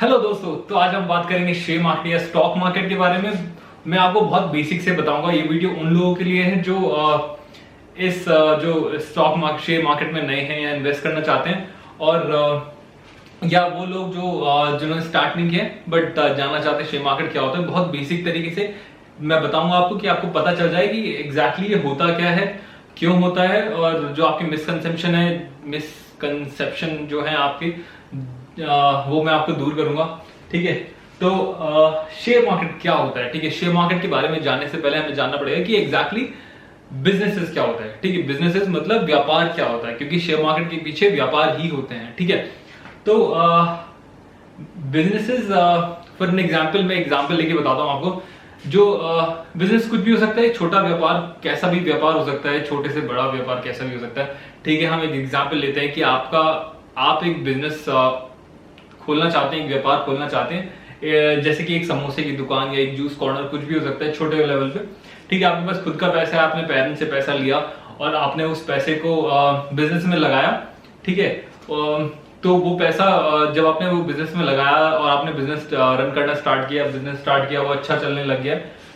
Hello दोस्तों, तो आज हम बात करेंगे शेयर मार्केट या स्टॉक मार्केट के बारे में। मैं आपको बहुत बेसिक से बताऊंगा। ये वीडियो उन लोगों के लिए है जो जो स्टॉक मार्केट शेयर मार्केट में नए हैं या इन्वेस्ट करना चाहते हैं, और या वो लोग जो जिन्होंने स्टार्ट नहीं किया बट जानना चाहते हैं शेयर मार्केट क्या होता है। बहुत बेसिक तरीके से मैं बताऊंगा आपको कि आपको पता चल जाए कि एग्जैक्टली ये होता क्या है, क्यों होता है, और जो आपकी मिसकंसेप्शन जो है आपकी वो मैं आपको दूर करूंगा। ठीक है, तो शेयर मार्केट क्या होता है। ठीक है, शेयर मार्केट के बारे में जानने से पहले हमें जानना पड़ेगा कि एग्जैक्टली बिजनेसेस क्या होता है। ठीक है, बिजनेसेस मतलब व्यापार क्या होता है, क्योंकि शेयर मार्केट के पीछे व्यापार ही होते हैं। ठीक है, तो बिजनेसेस फॉर एन एग्जांपल, मैं एग्जांपल लेके बताता हूं आपको। जो बिजनेस कुछ भी हो सकता है, छोटा व्यापार कैसा भी व्यापार हो सकता है, छोटे से बड़ा व्यापार कैसा भी हो सकता है। ठीक है, हम एक एग्जांपल लेते हैं कि आप एक बिजनेस खोलना चाहते हैं, एक व्यापार खोलना चाहते हैं, जैसे कि एक समोसे की दुकान या एक जूस कॉर्नर, कुछ भी हो सकता है छोटे लेवल पे। ठीक है, आपके पास खुद का पैसा है, आपने पेरेंट्स से पैसा लिया और आपने उस पैसे को बिजनेस में लगाया। ठीक है, तो वो पैसा जब आपने वो बिजनेस में लगाया और आपने बिजनेस रन करना स्टार्ट किया, बिजनेस स्टार्ट किया, वो अच्छा चलने लग गया,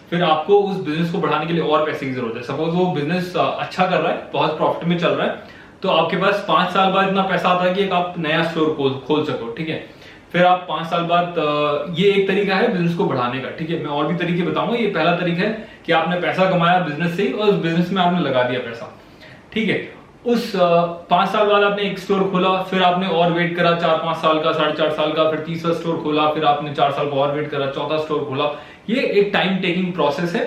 फिर आपको उस बिजनेस को बढ़ाने के लिए और पैसे की जरूरत है। सपोज वो बिजनेस अच्छा कर रहा है, बहुत प्रॉफिट में चल रहा है, तो आपके पास 5 साल बाद इतना पैसा आता है कि एक आप नया स्टोर खोल सको। ठीक है, फिर आप 5 साल बाद, ये एक तरीका है बिजनेस को बढ़ाने का। ठीक है, मैं और भी तरीके बताऊंगा। ये पहला तरीका है कि आपने पैसा कमाया बिजनेस से ही और उस बिजनेस में आपने लगा दिया पैसा। ठीक है, उस 5 साल बाद आपने एक स्टोर खोला, फिर आपने और वेट करा 4-5 साल का, 4.5 साल का, फिर तीसरा स्टोर खोला, फिर आपने 4 साल का और वेट करा, चौथा स्टोर खोला। ये एक टाइम टेकिंग प्रोसेस है,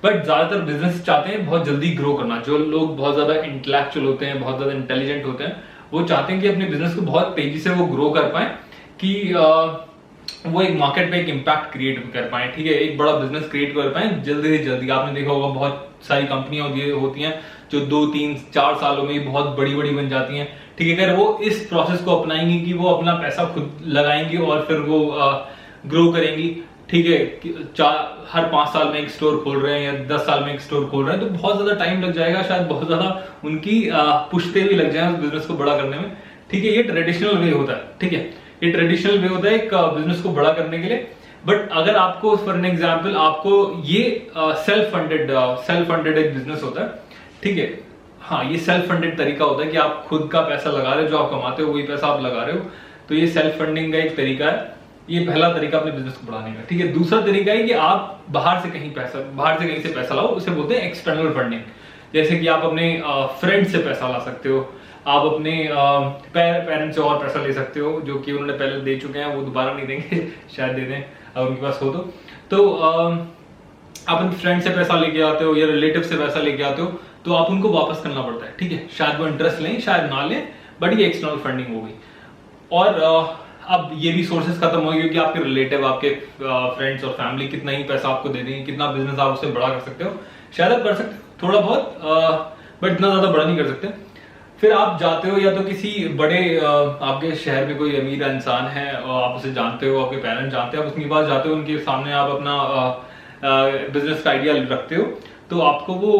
बट ज्यादातर बिजनेस चाहते हैं बहुत जल्दी ग्रो करना। जो लोग बहुत ज्यादा इंटेलेक्चुअल होते हैं, बहुत ज्यादा इंटेलिजेंट होते हैं, वो चाहते हैं कि अपने बिजनेस को बहुत तेजी से वो ग्रो कर पाए, कि वो एक मार्केट पे एक इम्पैक्ट क्रिएट कर पाए। ठीक है, एक बड़ा बिजनेस क्रिएट कर पाए जल्दी से जल्दी। आपने देखा होगा बहुत सारी कंपनियां होती हैं जो 2-3-4 सालों में ही बहुत बड़ी बड़ी बन जाती हैं। ठीक है, अगर वो इस प्रोसेस को अपनाएंगी कि वो अपना पैसा खुद लगाएंगी और फिर वो ग्रो करेंगी। ठीक है, हर 5 साल में एक स्टोर खोल रहे हैं या 10 साल में एक स्टोर खोल रहे हैं, तो बहुत ज्यादा टाइम लग जाएगा, शायद बहुत ज्यादा उनकी पुश्ते भी लग जाए उस बिजनेस को बड़ा करने में। ठीक है, ये ट्रेडिशनल वे होता है। ठीक है, ये ट्रेडिशनल वे होता है एक बिजनेस को बड़ा करने के लिए। बट अगर आपको फॉर एन एग्जांपल आपको ये सेल्फ फंडेड एक बिजनेस होता है। ठीक है, हाँ, ये सेल्फ फंडेड तरीका होता है कि आप खुद का पैसा लगा रहे हो, जो आप कमाते हो वही पैसा आप लगा रहे हो। तो ये सेल्फ फंडिंग का एक तरीका है। ये पहला तरीका अपने बिजनेस को बढ़ाने का। ठीक है, दूसरा तरीका है कि आप बाहर से कहीं से पैसा लाओ, उसे बोलते हैं एक्सटर्नल फंडिंग। जैसे कि आप अपने फ्रेंड से पैसा ला सकते हो, आप अपने पेरेंट्स से और पैसा ले सकते हो, जो कि उन्होंने पहले दे चुके हैं, वो दोबारा नहीं देंगे शायद दे दें अगर उनके पास हो तो आप अपने फ्रेंड से पैसा लेके आते हो या रिलेटिव से पैसा लेके आते हो, तो आप उनको वापस करना पड़ता है। ठीक है, शायद वो इंटरेस्ट लें, शायद ना लें, बट ये एक्सटर्नल फंडिंग हो गई। और अब ये भी सोर्सेस खत्म हो गए कि आपके रिलेटिव, आपके फ्रेंड्स और फैमिली कितना ही पैसा आपको दे देंगे, कितना बिजनेस आप उससे बड़ा कर सकते हो। शायद आप कर सकते हो थोड़ा बहुत, बट इतना ज्यादा बड़ा नहीं कर सकते। फिर आप जाते हो या तो किसी बड़े आपके शहर में कोई अमीर इंसान है और आप उसे जानते हो, आपके पेरेंट्स जानते हैं, आप उसके पास जाते हो, उनके सामने आप अपना बिजनेस का आइडिया रखते हो, तो आपको वो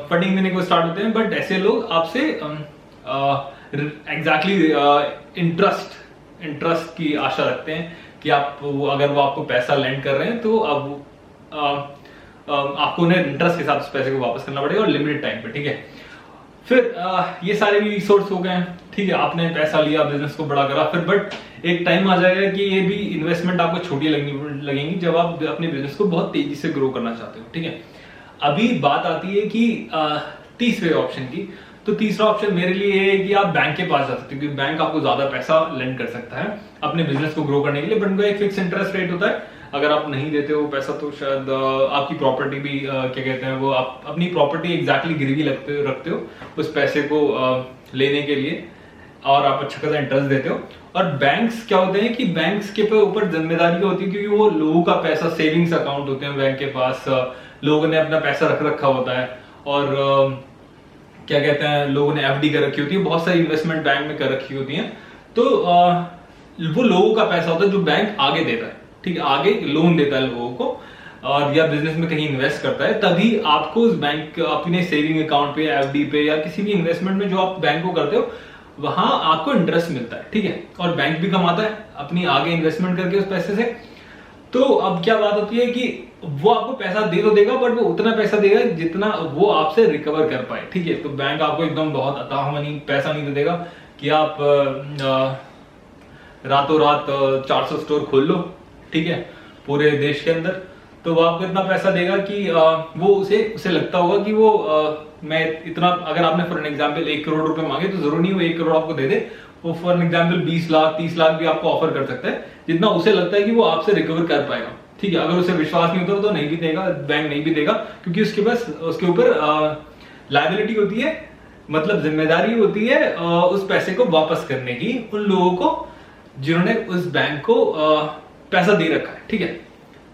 फंडिंग देने को स्टार्ट होते हैं। बट ऐसे लोग आपसे एग्जैक्टली इंटरेस्ट की आशा रखते हैं कि अगर वो आपको पैसा लेंड कर रहे हैं तो अब आपको उन्हें इंटरेस्ट के साथ उस पैसे को वापस करना पड़ेगा और लिमिटेड टाइम पे। ठीक है, फिर ये सारे भी रिसोर्स हो गए हैं। ठीक है, आपने पैसा लिया, बिजनेस को बड़ा करा, फिर बट एक टाइम आ जाएगा कि ये भी इन्वेस्टमेंट आपको छोटी लगेंगी जब आप अपने बिजनेस को बहुत तेजी से ग्रो करना चाहते हो। ठीक है, अभी बात आती है कि तीसरे ऑप्शन की। तो तीसरा ऑप्शन मेरे लिए है कि आप बैंक के पास जा सकते हो, क्योंकि बैंक आपको ज्यादा पैसा लेंड कर सकता है अपने बिजनेस को ग्रो करने के लिए, बट उनका एक फिक्स इंटरेस्ट रेट होता है। अगर आप नहीं देते हो पैसा तो शायद आपकी प्रॉपर्टी भी क्या कहते हैं, वो आप अपनी प्रॉपर्टी एग्जैक्टली गिरवी रखते हो उस पैसे को लेने के लिए, और आप अच्छा खासा इंटरेस्ट देते हो। और बैंक्स क्या होते हैं कि बैंक्स के ऊपर जिम्मेदारी होती है, क्योंकि वो लोगों का पैसा, सेविंग्स अकाउंट होते हैं बैंक के पास, लोगों ने अपना पैसा रख रखा होता है, और क्या कहते हैं, लोगों ने एफडी कर रखी होती है, बहुत सारी इन्वेस्टमेंट बैंक में कर रखी होती है। तो वो लोगों का पैसा होता है जो बैंक आगे देता है। ठीक है, आगे लोन देता है लोगों को, और या बिजनेस में कहीं इन्वेस्ट करता है, तभी आपको उस बैंक अपने सेविंग अकाउंट पे, एफडी पे, या किसी भी इन्वेस्टमेंट में जो आप बैंक को करते हो, वहां आपको इंटरेस्ट मिलता है, ठीक है, और बैंक भी कमाता है अपनी आगे इन्वेस्टमेंट करके उस पैसे से। तो अब क्या बात होती है कि वो आपको पैसा दे तो देगा, बट वो उतना पैसा देगा जितना वो आपसे रिकवर कर पाए, ठीक है। तो बैंक आपको एकदम बहुत अथाह मनी पैसा नहीं दे देगा कि आप रातों रात 400 स्टोर खोल लो, ठीक है, पूरे देश के अंदर। तो वो आपको इतना पैसा देगा कि वो उसे लगता होगा कि वो मैं इतना, अगर आपने फॉर एन एग्जाम्पल 1 करोड़ रुपए मांगे तो जरूर नहीं वो 1 करोड़ आपको दे दे, वो for an example 20 lakh 30 lakh भी आपको ऑफर कर सकता है, जितना उसे लगता है कि वो आपसे रिकवर कर पाएगा, ठीक है। अगर उसे विश्वास नहीं होता तो नहीं भी देगा, बैंक नहीं भी देगा, क्योंकि उसके पास उसके ऊपर लायबिलिटी होती है, मतलब जिम्मेदारी होती है उस पैसे को वापस करने की उन लोगों को जिन्होंने उस बैंक को पैसा दे रखा है, ठीक है।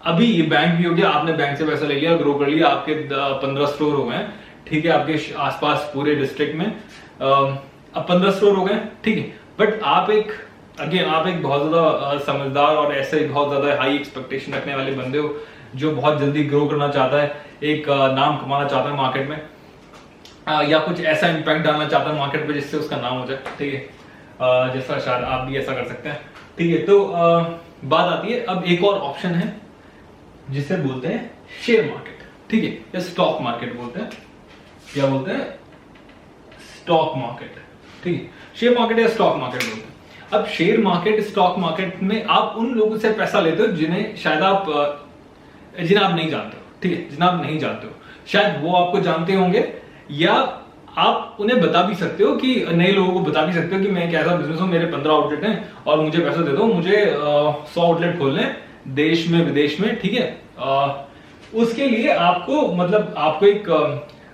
अभी ये बैंक भी हो गया, आपने बैंक से पैसा ले लिया, ग्रो कर लिया, आपके 15 स्टोर हो गए, ठीक है, आपके आसपास पूरे डिस्ट्रिक्ट में अब 15 स्टोर हो गए, ठीक है। बट आप एक बहुत ज्यादा समझदार और ऐसे बहुत ज्यादा हाई एक्सपेक्टेशन रखने वाले बंदे हो, जो बहुत जल्दी ग्रो करना चाहता है, एक नाम कमाना चाहता है मार्केट में, या कुछ ऐसा इम्पैक्ट डालना चाहता है मार्केट पे जिससे उसका नाम हो जाए, ठीक है, जैसा शायद आप भी ऐसा कर सकते हैं, ठीक है। तो बात आती है अब एक और ऑप्शन है जिसे बोलते हैं शेयर मार्केट, ठीक है, या स्टॉक मार्केट बोलते हैं, क्या बोलते हैं, स्टॉक मार्केट, ठीक है, शेयर मार्केट या स्टॉक मार्केट बोलते हैं। अब शेयर मार्केट स्टॉक मार्केट में आप उन लोगों से पैसा लेते हो जिन्हें शायद आप नहीं जानते हो, ठीक है, जिन्हें आप नहीं जानते हो, शायद वो आपको जानते होंगे, या आप उन्हें बता भी सकते हो कि नए लोगों को बता भी सकते हो कि मैं एक ऐसा बिजनेस हूं, मेरे 15 आउटलेट हैं और मुझे पैसा दे दो, मुझे 100 आउटलेट खोलने देश में विदेश में, ठीक है। उसके लिए आपको मतलब आपको एक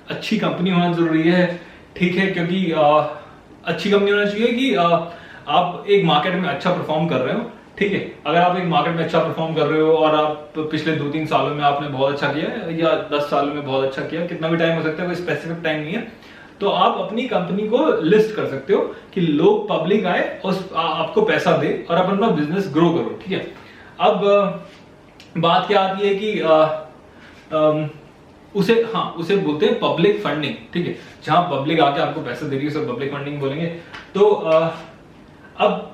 अच्छी कंपनी होना जरूरी है, ठीक है, क्योंकि अच्छी कंपनी होना चाहिए कि आप एक मार्केट में अच्छा परफॉर्म कर रहे हो, ठीक है। अगर आप एक मार्केट में अच्छा परफॉर्म कर रहे हो और आप पिछले 2-3 सालों में आपने बहुत अच्छा किया या 10 सालों में बहुत अच्छा किया, कितना भी टाइम हो सकता है, कोई स्पेसिफिक टाइम नहीं है, तो आप अपनी कंपनी को लिस्ट कर सकते हो कि लोग पब्लिक आए और आपको पैसा दे और आप अपना बिजनेस ग्रो करो, ठीक है। अब बात क्या आती है कि उसे बोलते हैं पब्लिक फंडिंग, ठीक है, जहां पब्लिक आके आपको पैसा दे रही है उसे पब्लिक फंडिंग बोलेंगे। तो अब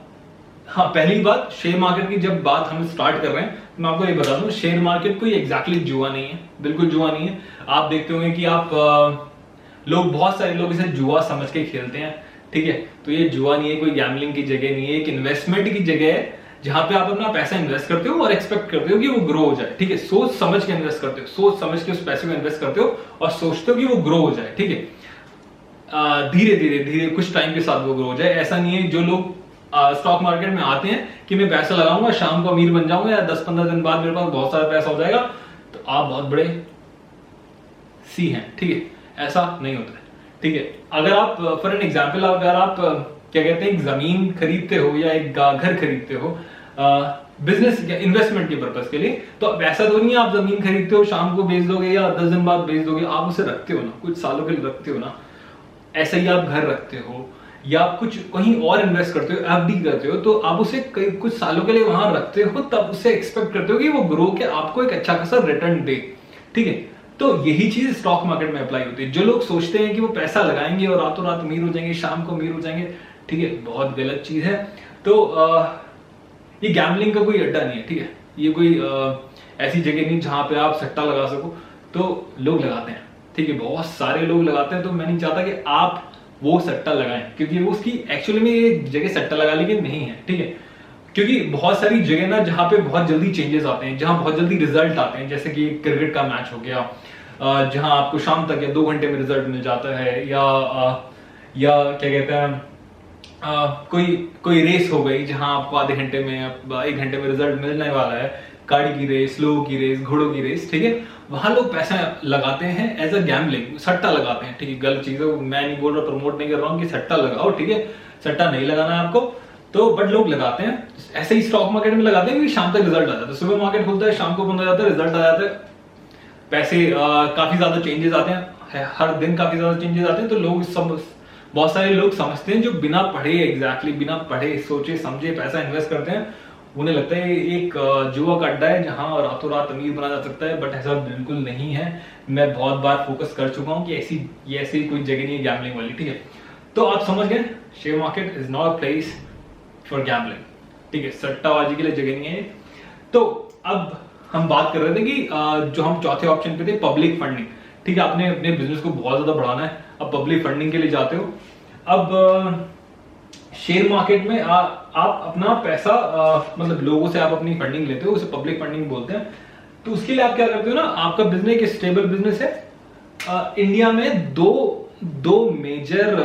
हाँ, पहली बात शेयर मार्केट की जब बात हम स्टार्ट कर रहे हैं, मैं आपको ये बता दूं, शेयर मार्केट कोई एग्जैक्टली जुआ नहीं है, बिल्कुल जुआ नहीं है। आप देखते होंगे कि आप बहुत सारे लोग इसे जुआ समझ के खेलते हैं, ठीक है। तो ये जुआ नहीं है, कोई गैम्बलिंग की जगह नहीं है, एक इन्वेस्टमेंट की जगह है, जहां पे आप अपना पैसा इन्वेस्ट करते हो और एक्सपेक्ट करते हो कि वो ग्रो हो जाए, ठीक है। सोच समझ के इन्वेस्ट करते हो, सोच समझ के उस पैसे को इन्वेस्ट करते हो और सोचते हो कि वो ग्रो हो जाए, ठीक है। धीरे धीरे कुछ टाइम के साथ वो ग्रो हो जाए। ऐसा नहीं है जो लोग स्टॉक मार्केट में आते हैं कि मैं पैसा लगाऊंगा, शाम को अमीर बन जाऊंगा या 10-15 दिन बाद मेरे पास बहुत सारा पैसा हो जाएगा, तो आप बहुत बड़े सी हैं, ठीक है, ऐसा नहीं होता है, ठीक है। अगर आप फॉर एन एग्जाम्पल, अगर आप क्या कहते हैं एक जमीन खरीदते हो या एक घर खरीदते हो बिजनेस या इन्वेस्टमेंट के पर्पस के लिए, तो अब ऐसा तो नहीं आप जमीन खरीदते हो शाम को बेच दोगे या 10 दिन बाद बेच दोगे, आप उसे रखते हो ना, कुछ सालों के लिए रखते हो ना। ऐसा ही आप घर रखते हो या आप कुछ कहीं और इन्वेस्ट करते हो, एफडी करते हो, तो आप उसे कुछ सालों के लिए वहां रखते हो, तब उसे एक्सपेक्ट करते हो कि वो ग्रो के आपको एक अच्छा खासा रिटर्न दे, ठीक है। तो यही चीज स्टॉक मार्केट में अप्लाई होती है। जो लोग सोचते हैं कि वो पैसा लगाएंगे और रातों रात अमीर हो जाएंगे, शाम को अमीर हो जाएंगे, ठीक है, बहुत गलत चीज है। तो ये गैम्बलिंग का कोई अड्डा नहीं है, ठीक है, ये कोई ऐसी जगह नहीं जहां पे आप सट्टा लगा सको। तो लोग लगाते हैं, ठीक है, बहुत सारे लोग लगाते हैं, तो मैं नहीं चाहता कि आप वो सट्टा लगाएं, क्योंकि वो उसकी एक्चुअली में ये जगह सट्टा लगाने की नहीं है, ठीक है। क्योंकि बहुत सारी जगह ना जहां पे बहुत जल्दी चेंजेस आते हैं, जहां बहुत जल्दी रिजल्ट आते हैं, जैसे कि क्रिकेट का मैच हो गया, जहां आपको शाम तक या 2 घंटे में रिजल्ट मिल जाता है, या क्या कहते हैं कोई रेस हो गई जहां आपको आधे घंटे में 1 घंटे में रिजल्ट मिलने वाला है, गाड़ी की रेस, लोगों की रेस, घोड़ों की रेस, ठीक है, वहां लोग पैसा लगाते हैं एज अ गैम्बलिंग, सट्टा लगाते हैं, ठीक है। गलत चीज है, मैं नहीं बोल रहा, प्रमोट नहीं कर रहा हूँ कि सट्टा लगाओ, ठीक है, सट्टा नहीं लगाना है आपको, तो बट लोग लगाते हैं। ऐसे ही स्टॉक मार्केट में लगाते हैं कि शाम तक रिजल्ट आ जाता है, सुबह मार्केट खुलता है, शाम को बंद हो जाता है, रिजल्ट आ जाता है, पैसे काफी ज्यादा चेंजेस आते हैं, हर दिन काफी ज्यादा चेंजेस आते हैं। तो लोग सब बहुत सारे लोग समझते हैं, जो बिना पढ़े बिना पढ़े सोचे समझे पैसा इन्वेस्ट करते हैं, उन्हें लगता है एक जुआ का अड्डा है जहां रातों रात अमीर बना जा सकता है, बट ऐसा बिल्कुल नहीं है। मैं बहुत बार फोकस कर चुका हूं कि ऐसी कोई जगह नहीं है गैम्बलिंग वाली, ठीक है। तो आप समझ गए share market is not a place for gambling, ठीक है, सट्टाबाजी के लिए जगह नहीं है। तो अब हम बात कर रहे थे कि जो हम चौथे ऑप्शन पे थे, पब्लिक फंडिंग, ठीक है, आपने अपने बिजनेस को बहुत ज्यादा बढ़ाना है, अब पब्लिक फंडिंग के लिए जाते हो। अब शेयर मार्केट में आप अपना पैसा मतलब लोगों से आप अपनी फंडिंग लेते हो, उसे पब्लिक फंडिंग बोलते हैं। तो उसके लिए आप क्या करते हो ना, आपका बिजनेस एक स्टेबल बिजनेस है। इंडिया में दो मेजर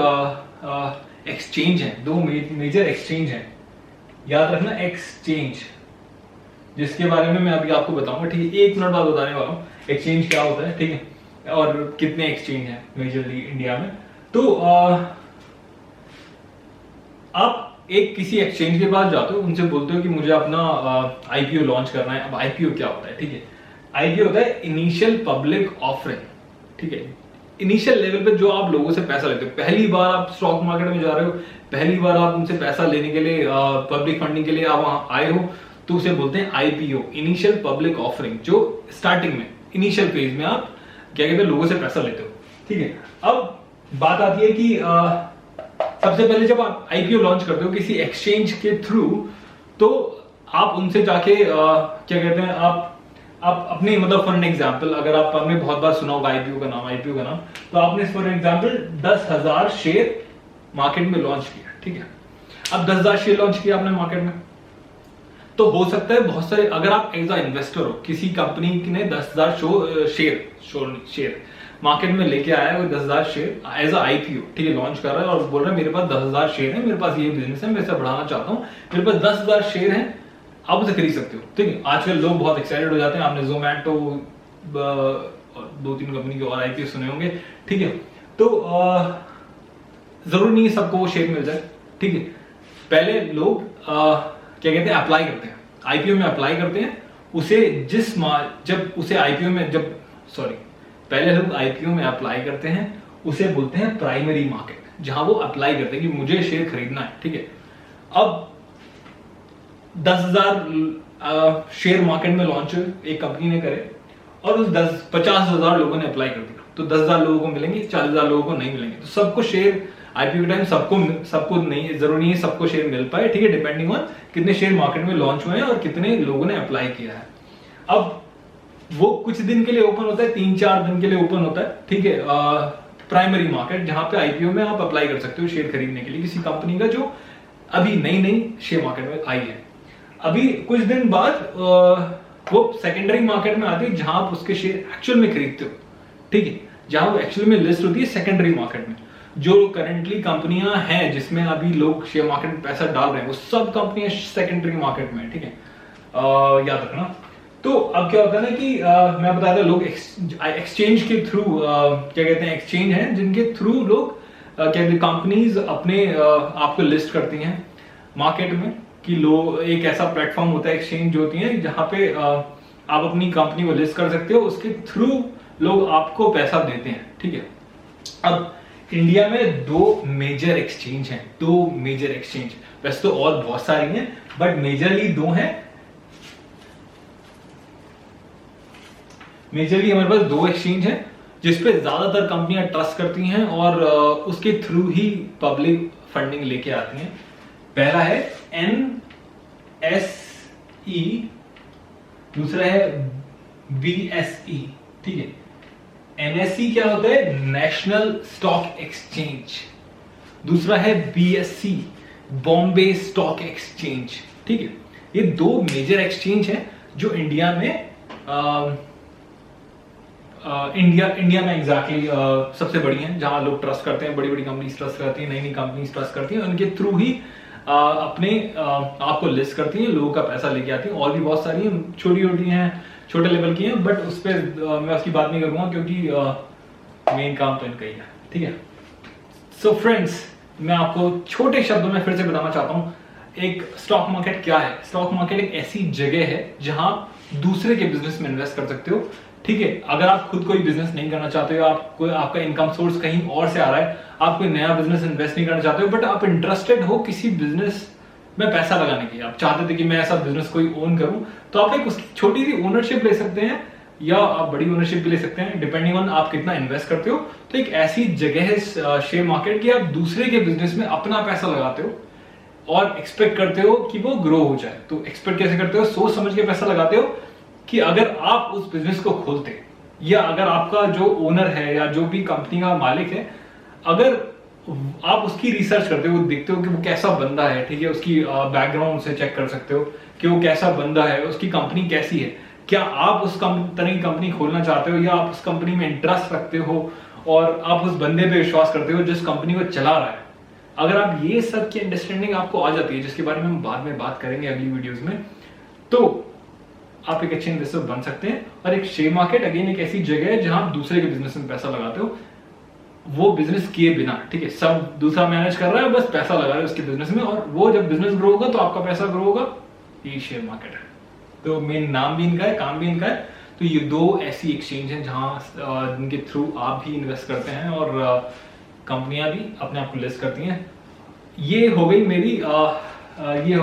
एक्सचेंज हैं, दो मेजर एक्सचेंज हैं, याद रखना, एक्सचेंज, जिसके बारे में मैं अभी आपको बताऊंगा, ठीक है, 1 मिनट बाद बताने वाला हूँ एक्सचेंज क्या होता है, ठीक है, और कितने एक्सचेंज हैं मेजरली इंडिया में। तो आप एक किसी एक्सचेंज के पास जाते हो, उनसे बोलते हो कि मुझे अपना आईपीओ लॉन्च करना है। अब आईपीओ क्या होता है, ठीक है, आईपीओ होता है इनिशियल पब्लिक ऑफरिंग, ठीक है, इनिशियल लेवल पे जो आप लोगों से पैसा लेते हो, पहली बार आप स्टॉक मार्केट में जा रहे हो, पहली बार आप उनसे पैसा लेने के लिए पब्लिक फंडिंग के लिए आप वहां आए हो, तो उसे बोलते हैं आईपीओ, इनिशियल पब्लिक ऑफरिंग, जो स्टार्टिंग में इनिशियल फेज में आप क्या कहते हैं, लोगों से पैसा लेते हो, ठीक है। अब बात आती है कि सबसे पहले जब आप आईपीओ लॉन्च करते हो किसी एक्सचेंज के थ्रू, तो आप उनसे जाके क्या कहते हैं, आप अपने मतलब फॉर एन एग्जांपल, अगर आपने बहुत बार सुना होगा आईपीओ का नाम, तो आपने फॉर एग्जांपल 10,000 शेयर मार्केट में लॉन्च किया, ठीक है। अब 10,000 शेयर लॉन्च किया आपने मार्केट में, तो हो सकता है बहुत सारे, अगर आप एज अ इन्वेस्टर हो, किसी कंपनी ने 10,000 शेयर मार्केट में लेके आया है, वो 10,000 शेयर एज अ आईपीओ, ठीक है, लॉन्च कर रहा है और बोल रहा है मेरे पास 10,000 शेयर है, मेरे पास ये बिजनेस है, मैं इसे बढ़ाना चाहता हूँ, मेरे पास 10,000 शेयर है, आप उसे खरीद सकते हो, ठीक है। आजकल लोग बहुत एक्साइटेड हो जाते हैं, आपने जोमैटो 2-3 कंपनी के और आईपीओ सुने होंगे, ठीक है। तो जरूरी नहीं है सबको वो शेयर मिल जाए, ठीक है। पहले लोग क्या कहते हैं, अप्लाई करते हैं, आईपीओ में अप्लाई करते हैं, उसे जब उसे आईपीओ में पहले लोग आईपीओ में अप्लाई करते हैं, उसे बोलते हैं प्राइमरी मार्केट, जहां वो अप्लाई करते हैं कि मुझे शेयर खरीदना है, ठीक है। अब 10,000 शेयर मार्केट में लॉन्च एक कंपनी ने करे और उस 50,000 लोगों ने अप्लाई कर दिया, तो 10,000 लोगों को मिलेंगे, 40,000 लोगों को नहीं मिलेंगे। तो सबको शेयर आईपीओ के टाइम सबको नहीं, जरूरी नहीं है सबको शेयर मिल पाए, ठीक है, डिपेंडिंग ऑन कितने शेयर मार्केट में लॉन्च हुए हैं और कितने लोगों ने अप्लाई किया है। अब वो कुछ दिन के लिए ओपन होता है, 3-4 दिन के लिए ओपन होता है, ठीक है, प्राइमरी मार्केट, जहां पे आईपीओ में आप अप्लाई कर सकते हो शेयर खरीदने के लिए किसी कंपनी का जो अभी नई शेयर मार्केट में आई है। अभी कुछ दिन बाद वो सेकेंडरी मार्केट में आती है, जहां आप उसके शेयर एक्चुअल में खरीदते हो, ठीक है, जहां वो एक्चुअल में लिस्ट होती है सेकेंडरी मार्केट में। जो करंटली कंपनियां हैं जिसमें अभी लोग शेयर मार्केट में पैसा डाल रहे हैं, वो सब कंपनियां सेकेंडरी मार्केट में, ठीक है, याद रखना। तो अब क्या होता है ना कि मैं बता रहा, लोग एक्सचेंज के थ्रू क्या कहते हैं, एक्सचेंज हैं जिनके थ्रू लोग क्या कहते हैं, कंपनीज अपने आपको लिस्ट करती हैं मार्केट में, कि लोग एक ऐसा प्लेटफॉर्म होता है, एक्सचेंज जो होती है, जहां पे आप अपनी कंपनी को लिस्ट कर सकते हो, उसके थ्रू लोग आपको पैसा देते हैं, ठीक है। अब इंडिया में 2 मेजर एक्सचेंज हैं, 2 मेजर एक्सचेंज, वैसे तो और बहुत सारी हैं, बट मेजरली 2 हैं। मेजरली हमारे पास 2 एक्सचेंज हैं जिसपे ज्यादातर कंपनियां ट्रस्ट करती हैं और उसके थ्रू ही पब्लिक फंडिंग लेके आती हैं। पहला है NSE, दूसरा है BSE, ठीक है। NSE क्या होता है, नेशनल स्टॉक एक्सचेंज, दूसरा है BSE, बॉम्बे स्टॉक एक्सचेंज, ठीक है। ये 2 मेजर एक्सचेंज हैं जो इंडिया में इंडिया में एग्जैक्टली सबसे बड़ी हैं, जहां लोग ट्रस्ट करते हैं, बड़ी बड़ी कंपनीज ट्रस्ट करती हैं, नई कंपनीज ट्रस्ट करती हैं, उनके थ्रू ही अपने आपको लिस्ट करती हैं, लोगों का पैसा लेके आती हैं। और भी बहुत सारी हैं, छोटी हैं, छोटे लेवल की हैं, बट उस पर मैं उसकी बात नहीं करूंगा क्योंकि मेन काम तो इनका ही है, ठीक है। सो फ्रेंड्स, मैं आपको छोटे शब्दों में फिर से बताना चाहता हूं, एक स्टॉक मार्केट क्या है। स्टॉक मार्केट एक ऐसी जगह है जहां दूसरे के बिजनेस में इन्वेस्ट कर सकते हो, ठीक है। अगर आप खुद कोई बिजनेस नहीं करना चाहते हो, आपका इनकम सोर्स कहीं और से आ रहा है, आप कोई नया बिजनेस इन्वेस्ट नहीं करना चाहते हो, बट आप इंटरेस्टेड हो किसी बिजनेस में पैसा लगाने की, आप चाहते थे कि मैं ऐसा बिजनेस कोई ओन करूं, तो आप एक उसकी छोटी सी ओनरशिप ले सकते हैं या आप बड़ी ओनरशिप भी ले सकते हैं, डिपेंडिंग ऑन आप कितना इन्वेस्ट करते हो। तो एक ऐसी जगह है शेयर मार्केट की आप दूसरे के बिजनेस में अपना पैसा लगाते हो और एक्सपेक्ट करते हो कि वो ग्रो हो जाए। तो एक्सपेक्ट कैसे करते हो? सोच समझ के पैसा लगाते हो कि अगर आप उस बिजनेस को खोलते, या अगर आपका जो ओनर है या जो भी कंपनी का मालिक है, अगर आप उसकी रिसर्च करते हो, देखते हो कि वो कैसा बंदा है, ठीक है, उसकी बैकग्राउंड से चेक कर सकते हो कि वो कैसा बंदा है, उसकी कंपनी कैसी है, क्या आप उस तरह की कंपनी खोलना चाहते हो, या आप उस कंपनी में इंटरेस्ट रखते हो और आप उस बंदे पे विश्वास करते हो जिस कंपनी को चला रहा है। अगर आप ये सब की अंडरस्टैंडिंग आपको आ जाती है, जिसके बारे में हम बाद में बात करेंगे अगली वीडियोस में, तो आप एक अच्छे इन्वेस्टर बन सकते हैं। और एक शेयर मार्केट अगेन एक ऐसी जगह है जहां आप दूसरे के बिजनेस में पैसा लगाते हो, वो बिजनेस किए बिना, ठीक है, सब दूसरा मैनेज कर रहा है, बस पैसा लगा रहा है उसके बिजनेस में, और वो जब बिजनेस ग्रो होगा तो आपका पैसा ग्रो होगा। ये शेयर मार्केट है। तो मेन नाम भी इनका है, काम भी इनका है। तो ये दो ऐसी एक्सचेंज हैं जहां जिनके थ्रू आप भी इन्वेस्ट करते हैं और कंपनियां भी अपने आप को लिस्ट करती हैं। ये हो गई मेरी ये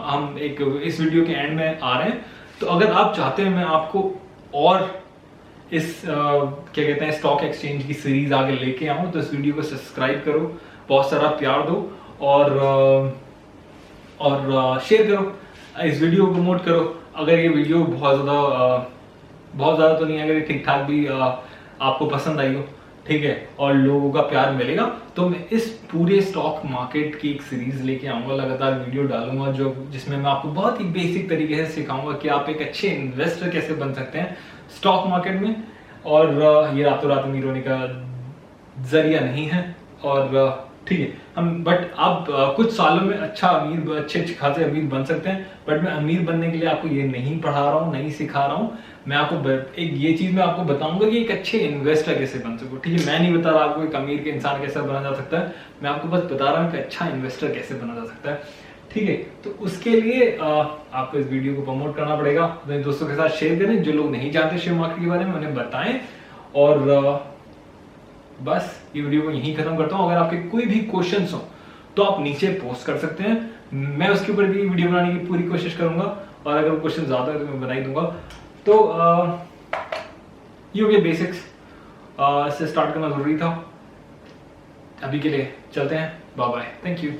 हम एक इस वीडियो के एंड में आ रहे हैं। तो अगर आप चाहते हैं मैं आपको और इस क्या कहते हैं स्टॉक एक्सचेंज की सीरीज आगे लेके आऊं, तो इस वीडियो को सब्सक्राइब करो, बहुत सारा प्यार दो और शेयर करो, इस वीडियो को प्रमोट करो। अगर ये वीडियो बहुत ज्यादा तो नहीं, अगर ये ठीक ठाक भी आपको पसंद आई हो, ठीक है, और लोगों का प्यार मिलेगा, तो मैं इस पूरे स्टॉक मार्केट की एक सीरीज लेके आऊंगा, लगातार वीडियो डालूंगा जिसमें मैं आपको बहुत ही बेसिक तरीके से सिखाऊंगा कि आप एक अच्छे इन्वेस्टर कैसे बन सकते हैं स्टॉक मार्केट में। और ये रातों रात अमीर होने का जरिया नहीं है, और ठीक है, हम बट आप कुछ सालों में अच्छे खासे अमीर बन सकते हैं। बट मैं अमीर बनने के लिए आपको ये नहीं पढ़ा रहा हूँ, नहीं सिखा रहा हूँ। मैं आपको एक ये चीज मैं आपको बताऊंगा कि एक अच्छे इन्वेस्टर कैसे बन सको, ठीक है। मैं नहीं बता रहा आपको एक अमीर के इंसान कैसे बना जा सकता है, मैं आपको बस बता रहा हूँ कि अच्छा इन्वेस्टर कैसे बना जा सकता है, ठीक है। तो उसके लिए आपको इस वीडियो को प्रमोट करना पड़ेगा, अपने दोस्तों के साथ शेयर करें, जो लोग नहीं जानते शेयर मार्केट के बारे में उन्हें बताएं। और बस ये वीडियो को यहीं खत्म करता हूं। अगर आपके कोई भी क्वेश्चंस हो तो आप नीचे पोस्ट कर सकते हैं, मैं उसके ऊपर भी वीडियो बनाने की पूरी कोशिश करूंगा, और अगर क्वेश्चन ज्यादा है तो मैं बना ही दूंगा। तो ये हो गया बेसिक्स, से स्टार्ट करना जरूरी था। अभी के लिए चलते हैं, बाय बाय, थैंक यू।